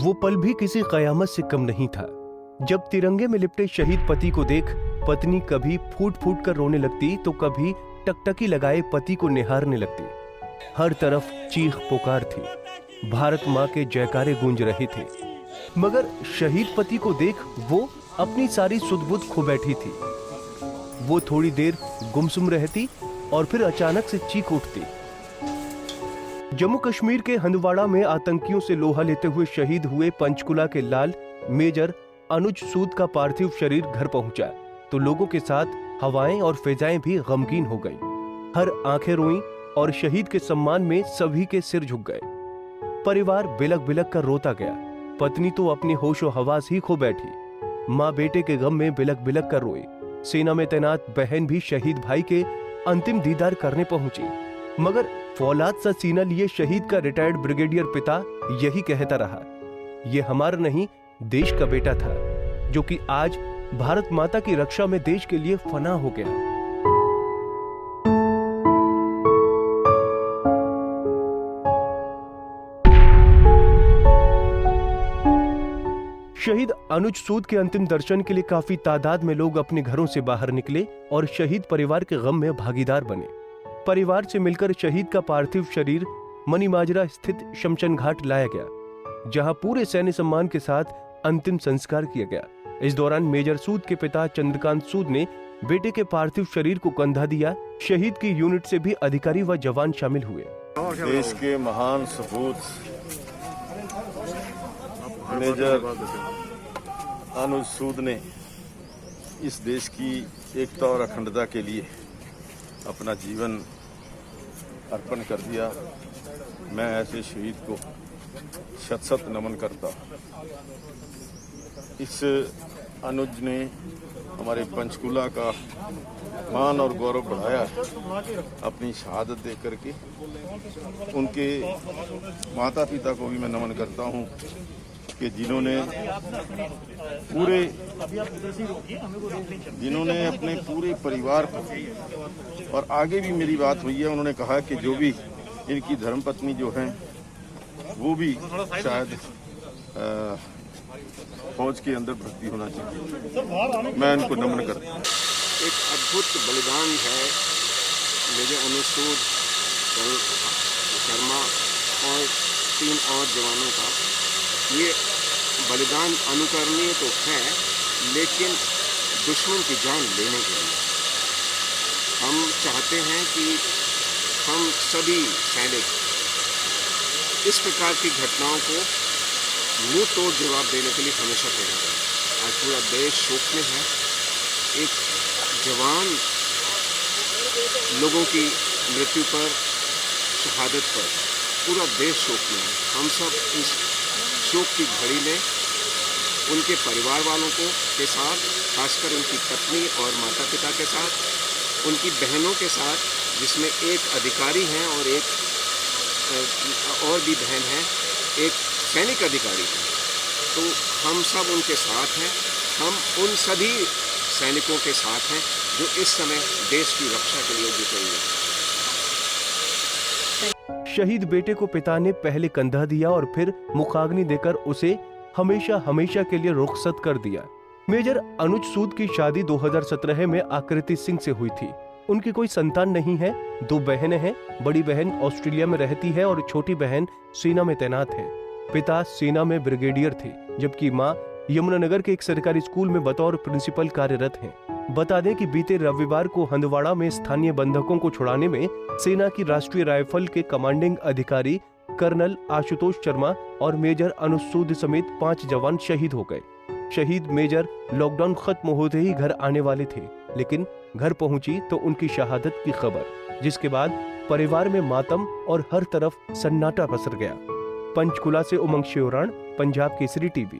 वो पल भी किसी कयामत से कम नहीं था जब तिरंगे में लिपटे शहीद पति को देख पत्नी कभी फूट फूट कर रोने लगती तो कभी टकटकी लगाए पति को निहारने लगती। हर तरफ चीख पुकार थी, भारत माँ के जयकारे गूंज रहे थे, मगर शहीद पति को देख वो अपनी सारी सुध-बुध खो बैठी थी। वो थोड़ी देर गुमसुम रहती और फिर अचानक से चीख उठती। जम्मू कश्मीर के हंदवाड़ा में आतंकियों से लोहा लेते हुए शहीद हुए पंचकुला के लाल मेजर अनुज सूद का पार्थिव शरीर घर पहुंचा तो लोगों के साथ हवाएं और फिजाएं भी गमगीन हो गईं। हर आंखें रोईं और शहीद के सम्मान में सभी के सिर झुक गए। परिवार बिलक बिलक कर रोता गया। पत्नी तो अपने होशो हवास ही खो बैठी। माँ बेटे के गम में बिलक बिलक कर रोई। सेना में तैनात बहन भी शहीद भाई के अंतिम दीदार करने पहुंची, मगर फौलाद सा सीना लिए शहीद का रिटायर्ड ब्रिगेडियर पिता यही कहता रहा, ये हमारा नहीं देश का बेटा था जो कि आज भारत माता की रक्षा में देश के लिए फना हो गया। शहीद अनुज सूद के अंतिम दर्शन के लिए काफी तादाद में लोग अपने घरों से बाहर निकले और शहीद परिवार के गम में भागीदार बने। परिवार से मिलकर शहीद का पार्थिव शरीर मनीमाजरा स्थित शमशान घाट लाया गया, जहां पूरे सैन्य सम्मान के साथ अंतिम संस्कार किया गया। इस दौरान मेजर सूद के पिता चंद्रकांत सूद ने बेटे के पार्थिव शरीर को कंधा दिया। शहीद की यूनिट से भी अधिकारी व जवान शामिल हुए। देश के महान सपूत मेजर अनुज सूद ने इस देश की एकता और अखंडता के लिए अपना जीवन अर्पण कर दिया। मैं ऐसे शहीद को शत शत नमन करता। इस अनुज ने हमारे पंचकुला का मान और गौरव बढ़ाया अपनी शहादत दे करके। उनके माता पिता को भी मैं नमन करता हूं कि जिन्होंने अपने पूरे परिवार को, और आगे भी मेरी बात हुई है, उन्होंने कहा कि जो भी इनकी धर्मपत्नी जो हैं वो भी शायद फौज के अंदर भर्ती होना चाहिए। मैं इनको नमन करता हूँ। एक अद्भुत बलिदान है मेजर अनुज सूद शर्मा और 3 और जवानों का। ये बलिदान अनुकरणीय तो है, लेकिन दुश्मन की जान लेने के लिए हम चाहते हैं कि हम सभी सैनिक इस प्रकार की घटनाओं को मुंह तोड़ जवाब देने के लिए हमेशा तैयार है। आज पूरा देश शोक में है। एक जवान लोगों की मृत्यु पर, शहादत पर पूरा देश शोक में है। हम सब इस शोक की घड़ी में उनके परिवार वालों को के साथ, खासकर उनकी पत्नी और माता पिता के साथ, उनकी बहनों के साथ, जिसमें एक अधिकारी हैं और एक और भी बहन है, एक सैनिक अधिकारी है, तो हम सब उनके साथ हैं। हम उन सभी सैनिकों के साथ हैं जो इस समय देश की रक्षा के लिए जुटे हुए हैं। शहीद बेटे को पिता ने पहले कंधा दिया और फिर मुखाग्नि देकर उसे हमेशा हमेशा के लिए रुखसत कर दिया। मेजर अनुज सूद की शादी 2017 में आकृति सिंह से हुई थी। उनकी कोई संतान नहीं है। 2 बहनें हैं। बड़ी बहन ऑस्ट्रेलिया में रहती है और छोटी बहन सेना में तैनात है। पिता सेना में ब्रिगेडियर थे, जबकि माँ यमुनानगर के एक सरकारी स्कूल में बतौर प्रिंसिपल कार्यरत हैं। बता दें कि बीते रविवार को हंदवाड़ा में स्थानीय बंधकों को छुड़ाने में सेना की राष्ट्रीय राइफल के कमांडिंग अधिकारी कर्नल आशुतोष शर्मा और मेजर अनुज सूद समेत 5 जवान शहीद हो गए। शहीद मेजर लॉकडाउन खत्म होते ही घर आने वाले थे, लेकिन घर पहुंची तो उनकी शहादत की खबर, जिसके बाद परिवार में मातम और हर तरफ सन्नाटा पसर गया। पंचकुला से उमंग शिवराण, पंजाब केसरी टीवी।